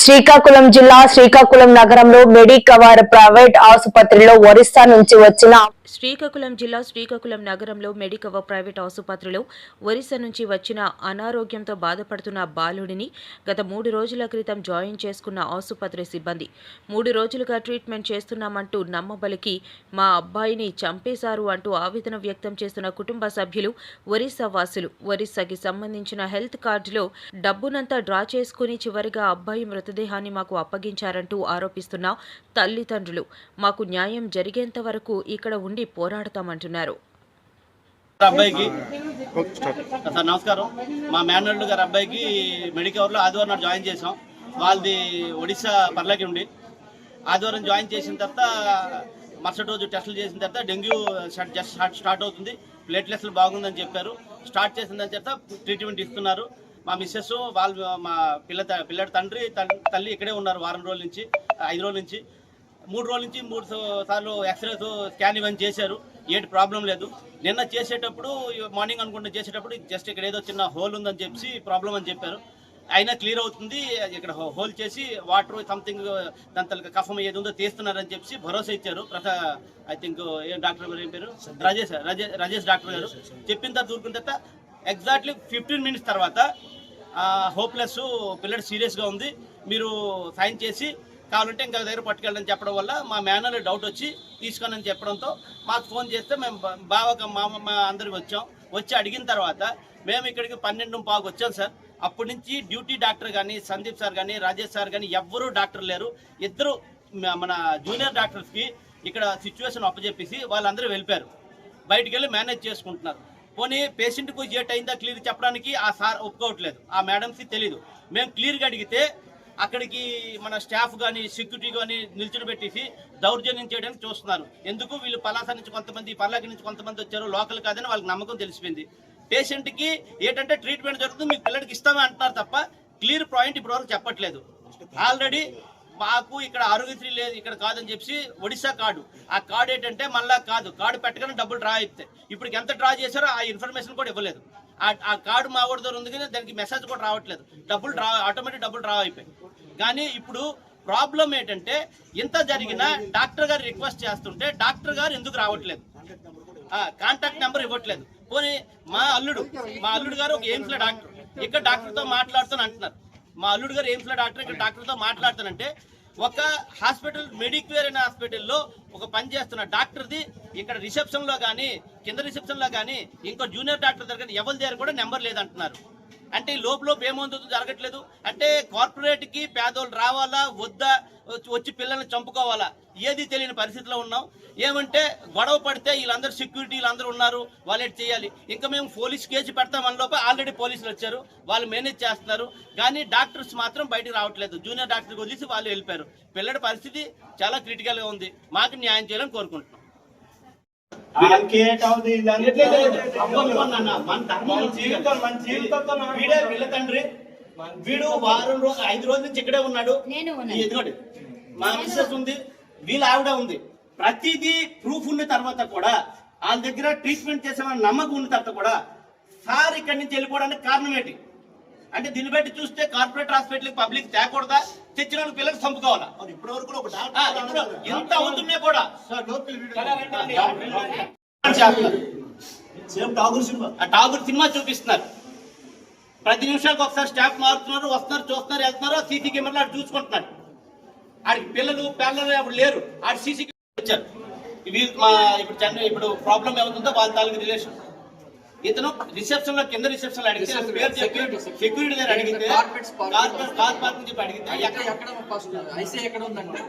శ్రీకాకుళం జిల్లా శ్రీకాకుళం నగరంలో Medicover private ఆసుపత్రిలో ఒరిస్సా నుంచి వచ్చిన అనారోగ్యంతో బాధపడుతున్న బాలుడిని గత 3 రోజుల క్రితం జాయిన్ చేసుకున్న ఆసుపత్రి సిబ్బంది 3 రోజులుగా ట్రీట్మెంట్ చేస్తున్నామంటూ నమ్మబలికి మా అబ్బాయిని చంపేశారు అంటూ ఆవేదన వ్యక్తం చేస్తున్న కుటుంబ సభ్యులు ఒరిస్సా వాసులు. ఒరిస్సాకి సంబంధించిన హెల్త్ కార్డులో డబ్బునంతా డ్రా చేసుకుని చివరిగా అబ్బాయి మృతదేహాన్ని మాకు అప్పగించారంటూ ఆరోపిస్తున్న తల్లిదండ్రులు మాకు న్యాయం జరిగేంత వరకు ఇక్కడ ఉండి పోరాడతామంటున్నారు. అబ్బాయికి సార్ నమస్కారం. మా మేనల్లుడు గారి అబ్బాయికి మెడికవర్లో ఆదివారం నాడు జాయిన్ చేసాం. వాళ్ళది ఒడిశా పర్లకి ఉండి ఆదివారం జాయిన్ చేసిన తర్వాత మరుసటి రోజు టెస్టులు చేసిన తర్వాత డెంగ్యూ స్టార్ట్ అవుతుంది, ప్లేట్లెస్లు బాగుందని చెప్పారు. స్టార్ట్ చేసిందని తర్వాత ట్రీట్మెంట్ ఇస్తున్నారు. మా మిస్సెస్ వాళ్ళు మా పిల్లడి తండ్రి తల్లి ఇక్కడే ఉన్నారు. 5 రోజుల నుంచి 3 రోజుల నుంచి 3 సార్లు ఎక్స్రేస్ స్కాన్ ఇవన్నీ చేశారు. ఏటి ప్రాబ్లం లేదు. నిన్న చేసేటప్పుడు మార్నింగ్ అనుకుంటే చేసేటప్పుడు జస్ట్ ఇక్కడ ఏదో చిన్న హోల్ ఉందని చెప్పి ప్రాబ్లం అని చెప్పారు. అయినా క్లియర్ అవుతుంది, ఇక్కడ హోల్ చేసి వాటర్ సంథింగ్ దాని తల కఫం ఏది ఉందో తీస్తున్నారని చెప్పి భరోసా ఇచ్చారు. ఐ థింక్ ఏం డాక్టర్ గారు ఏం పేరు రాజేష్ డాక్టర్ గారు చెప్పిన తర్వాత దూరుకున్న తర్వాత ఎగ్జాక్ట్లీ 15 మినిట్స్ తర్వాత హోప్లెస్ పిల్లడు సీరియస్గా ఉంది, మీరు సైన్ చేసి కావాలంటే ఇంకా దగ్గర పట్టుకెళ్ళని చెప్పడం వల్ల మా మేనర్ డౌట్ వచ్చి తీసుకోనని చెప్పడంతో మాకు ఫోన్ చేస్తే మేము బాగా మా అందరికి వచ్చి అడిగిన తర్వాత మేము ఇక్కడికి 12:15 వచ్చాం సార్. అప్పటి నుంచి డ్యూటీ డాక్టర్ కానీ సందీప్ సార్ కానీ రాజేష్ సార్ కానీ ఎవ్వరూ డాక్టర్ లేరు. ఇద్దరు మన జూనియర్ డాక్టర్స్కి ఇక్కడ సిచ్యువేషన్ అప్పచెప్పేసి వాళ్ళందరూ వెళ్ళిపోయారు. బయటికి వెళ్ళి మేనేజ్ చేసుకుంటున్నారు. పోనీ పేషెంట్కు ఏట్ అయిందా క్లియర్ చెప్పడానికి ఆ సార్ ఒప్పుకోవట్లేదు, ఆ మేడమ్స్కి తెలీదు. మేము క్లియర్గా అడిగితే అక్కడికి మన స్టాఫ్ కానీ సెక్యూరిటీ కానీ నిల్చుని పెట్టేసి దౌర్జన్యం చేయడానికి చూస్తున్నారు. ఎందుకు వీళ్ళు పలాస నుంచి కొంతమంది పర్లాకి నుంచి కొంతమంది వచ్చారు, లోకల్ కాదని వాళ్ళకి నమ్మకం తెలిసిపోయింది. పేషెంట్కి ఏంటంటే ట్రీట్మెంట్ జరుగుతుంది, మీకు పిల్లడికి ఇస్తామని అంటున్నారు తప్ప క్లియర్ పాయింట్ ఇప్పటివరకు చెప్పట్లేదు. ఆల్రెడీ మాకు ఇక్కడ ఆరోగ్యశ్రీ లేదు, ఇక్కడ కాదని చెప్పి ఒడిశా కార్డు, ఆ కార్డు ఏంటంటే మళ్ళా కార్డు పెట్టగానే డబ్బులు డ్రా అయిపోతాయి. ఇప్పుడు ఎంత డ్రా చేశారో ఆ ఇన్ఫర్మేషన్ కూడా ఇవ్వలేదు. ఆ కార్డు మా ఊరి దగ్గర ఉంది కానీ దానికి మెసేజ్ కూడా రావట్లేదు. ఆటోమేటిక్ డబ్బులు డ్రా అయిపోయాయి. కానీ ఇప్పుడు ప్రాబ్లం ఏంటంటే ఇంత జరిగినా డాక్టర్ గారు రిక్వెస్ట్ చేస్తుంటే డాక్టర్ గారు ఎందుకు రావట్లేదు, కాంటాక్ట్ నెంబర్ ఇవ్వట్లేదు. పోనీ మా అల్లుడు గారు ఒక ఎయిమ్స్లో డాక్టర్, ఇక్కడ డాక్టర్తో మాట్లాడుతాను అంటున్నారు. మా అల్లుడు గారు ఎయిమ్స్లో డాక్టర్, ఇక్కడ డాక్టర్తో మాట్లాడుతానంటే ఒక హాస్పిటల్ మెడిక్వేర్ అనే హాస్పిటల్లో ఒక పని చేస్తున్న డాక్టర్ది ఇక్కడ రిసెప్షన్లో కానీ కింద రిసెప్షన్లో కానీ ఇంకో జూనియర్ డాక్టర్ దగ్గర ఎవరి దగ్గర కూడా నెంబర్ లేదంటున్నారు. అంటే లోపల ఏమవుతుందో జరగట్లేదు. అంటే కార్పొరేట్కి పేదోళ్ళు రావాలా వద్దా, వచ్చి పిల్లల్ని చంపుకోవాలా, ఏది తెలియని పరిస్థితిలో ఉన్నాం. ఏమంటే గొడవ పడితే వీళ్ళందరూ సెక్యూరిటీ వీళ్ళందరూ ఉన్నారు, వాళ్ళు ఏంటి చేయాలి. ఇంకా మేము పోలీస్ కేసు పెడతామని లోపల ఆల్రెడీ పోలీసులు వచ్చారు, వాళ్ళు మేనేజ్ చేస్తున్నారు. కానీ డాక్టర్స్ మాత్రం బయటకు రావట్లేదు. జూనియర్ డాక్టర్ వదిలేసి వాళ్ళు వెళ్ళిపోయారు. పిల్లడి పరిస్థితి చాలా క్రిటికల్గా ఉంది. మాకు న్యాయం చేయాలని కోరుకుంటున్నాం. వీడు 5 రోజుల నుంచి ఇక్కడే ఉన్నాడు. ఎదుగోండి మా మిస్సెస్ ఉంది, వీళ్ళ ఆవిడ ఉంది. ప్రతిదీ ప్రూఫ్ ఉన్న తర్వాత కూడా వాళ్ళ దగ్గర ట్రీట్మెంట్ చేసామని నమ్మకం ఉన్న తర్వాత కూడా సార్ ఇక్కడి నుంచి వెళ్ళిపోవడానికి కారణం ఏంటి అంటే దీన్ని బట్టి చూస్తే కార్పొరేట్ హాస్పిటల్ పబ్లిక్ తేకూడదా, తెచ్చిన వాళ్ళకి పిల్లలకు చంపుకోవాలా. ఇప్పటి వరకు ఎంత అవుతున్నా కూడా ఠాగూర్ సినిమా చూపిస్తున్నారు. 10 నిమిషాలకు ఒకసారి స్టాఫ్ మారుతున్నారు, వస్తున్నారు, చూస్తున్నారు, వెళ్తున్నారు. సీసీ కెమెరాలు చూసుకుంటున్నారు. ఆడికి పిల్లలు అప్పుడు లేరు, ఆడి సీసీ కెమెరా వచ్చారు. ఇప్పుడు ప్రాబ్లం ఏమవుతుందో వాళ్ళ తాలూకు రిలేషన్. ఇతను రిసెప్షన్ లో కింద రిసెప్షన్ లో అడిగితే సెక్యూరిటీ దగ్గర అడిగితే కార్ పార్కింగ్ చెప్పి అడిగితే ఎక్కడ ఉందంటే